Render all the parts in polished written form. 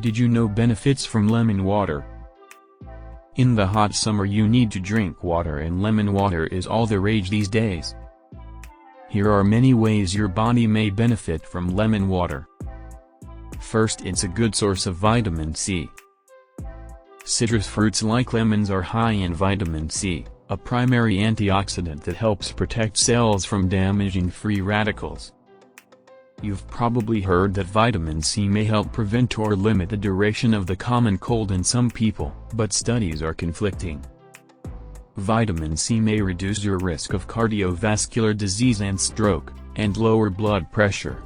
Did you know benefits from lemon water? In the hot summer you need to drink water, and lemon water is all the rage these days. Here are many ways your body may benefit from lemon water. First, it's a good source of vitamin C. Citrus fruits like lemons are high in vitamin C, a primary antioxidant that helps protect cells from damaging free radicals. You've probably heard that vitamin C may help prevent or limit the duration of the common cold in some people, but studies are conflicting. Vitamin C may reduce your risk of cardiovascular disease and stroke, and lower blood pressure.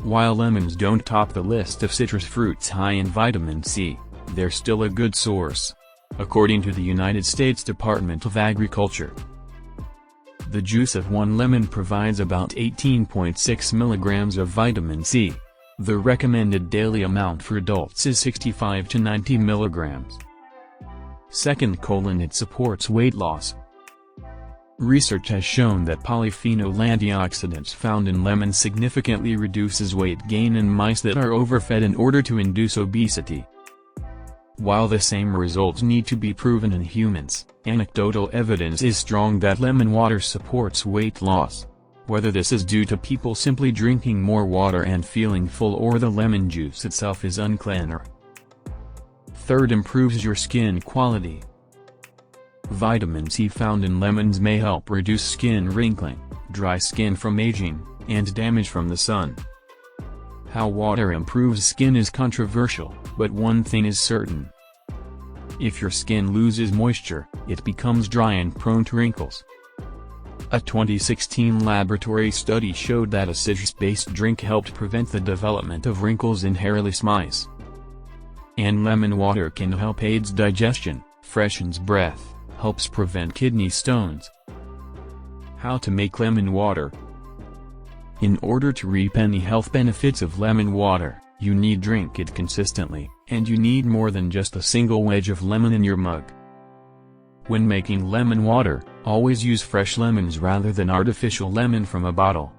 While lemons don't top the list of citrus fruits high in vitamin C, they're still a good source, according to the United States Department of Agriculture. The juice of one lemon provides about 18.6 milligrams of vitamin C. The recommended daily amount for adults is 65 to 90 milligrams. Second, it supports weight loss. Research has shown that polyphenol antioxidants found in lemons significantly reduces weight gain in mice that are overfed in order to induce obesity. While the same results need to be proven in humans, anecdotal evidence is strong that lemon water supports weight loss. Whether this is due to people simply drinking more water and feeling full, or the lemon juice itself is unclear. Third, improves your skin quality. Vitamin C found in lemons may help reduce skin wrinkling, dry skin from aging, and damage from the sun. How water improves skin is controversial, but one thing is certain. If your skin loses moisture, it becomes dry and prone to wrinkles. A 2016 laboratory study showed that a citrus-based drink helped prevent the development of wrinkles in hairless mice. And lemon water can help aids digestion, freshens breath, helps prevent kidney stones. How to make lemon water? In order to reap any health benefits of lemon water, you need drink it consistently, and you need more than just a single wedge of lemon in your mug. When making lemon water, always use fresh lemons rather than artificial lemon from a bottle.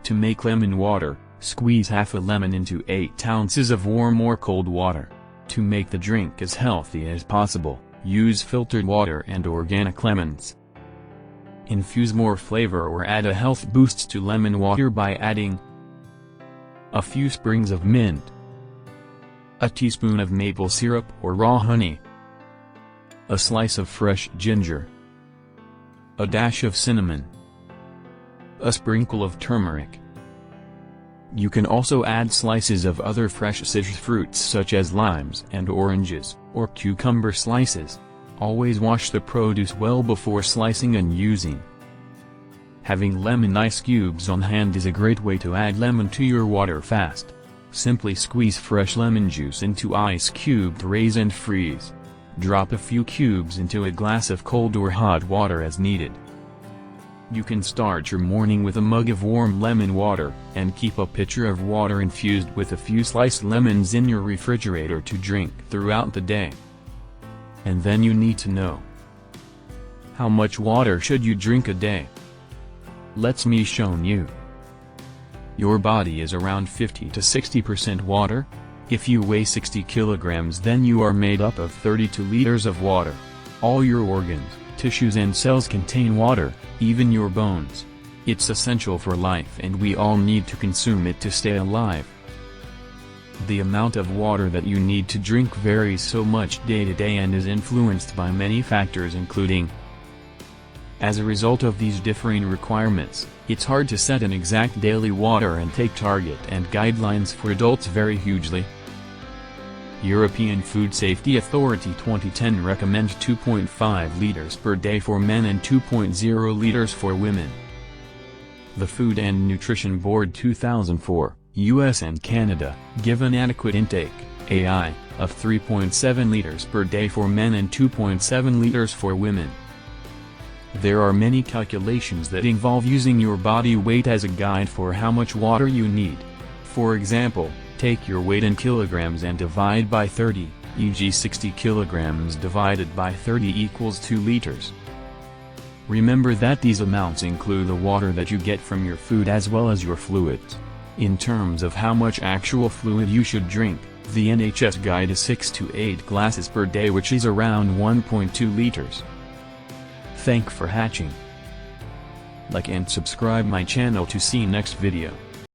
To make lemon water, squeeze half a lemon into 8 ounces of warm or cold water. To make the drink as healthy as possible, use filtered water and organic lemons. Infuse more flavor or add a health boost to lemon water by adding a few sprigs of mint, a teaspoon of maple syrup or raw honey, a slice of fresh ginger, a dash of cinnamon, a sprinkle of turmeric. You can also add slices of other fresh citrus fruits such as limes and oranges, or cucumber slices. Always wash the produce well before slicing and using. Having lemon ice cubes on hand is a great way to add lemon to your water fast. Simply squeeze fresh lemon juice into ice-cubed trays and freeze. Drop a few cubes into a glass of cold or hot water as needed. You can start your morning with a mug of warm lemon water, and keep a pitcher of water infused with a few sliced lemons in your refrigerator to drink throughout the day. And then you need to know, how much water should you drink a day? Let's me show you. Your body is around 50 to 60% water. If you weigh 60 kilograms, then you are made up of 32 liters of water. All your organs, tissues and cells contain water, even your bones. It's essential for life, and we all need to consume it to stay alive. The amount of water that you need to drink varies so much day to day and is influenced by many factors, including. As a result of these differing requirements, it's hard to set an exact daily water intake target, and guidelines for adults vary hugely. European Food Safety Authority 2010 recommends 2.5 liters per day for men and 2.0 liters for women. The Food and Nutrition Board 2004, US and Canada, give an adequate intake, AI, of 3.7 liters per day for men and 2.7 liters for women. There are many calculations that involve using your body weight as a guide for how much water you need. For example, take your weight in kilograms and divide by 30, e.g. 60 kilograms divided by 30 equals 2 liters. Remember that these amounts include the water that you get from your food as well as your fluids. In terms of how much actual fluid you should drink, The NHS guide is 6 to 8 glasses per day, which is around 1.2 liters. Thank for hatching. Like and subscribe my channel to see next video.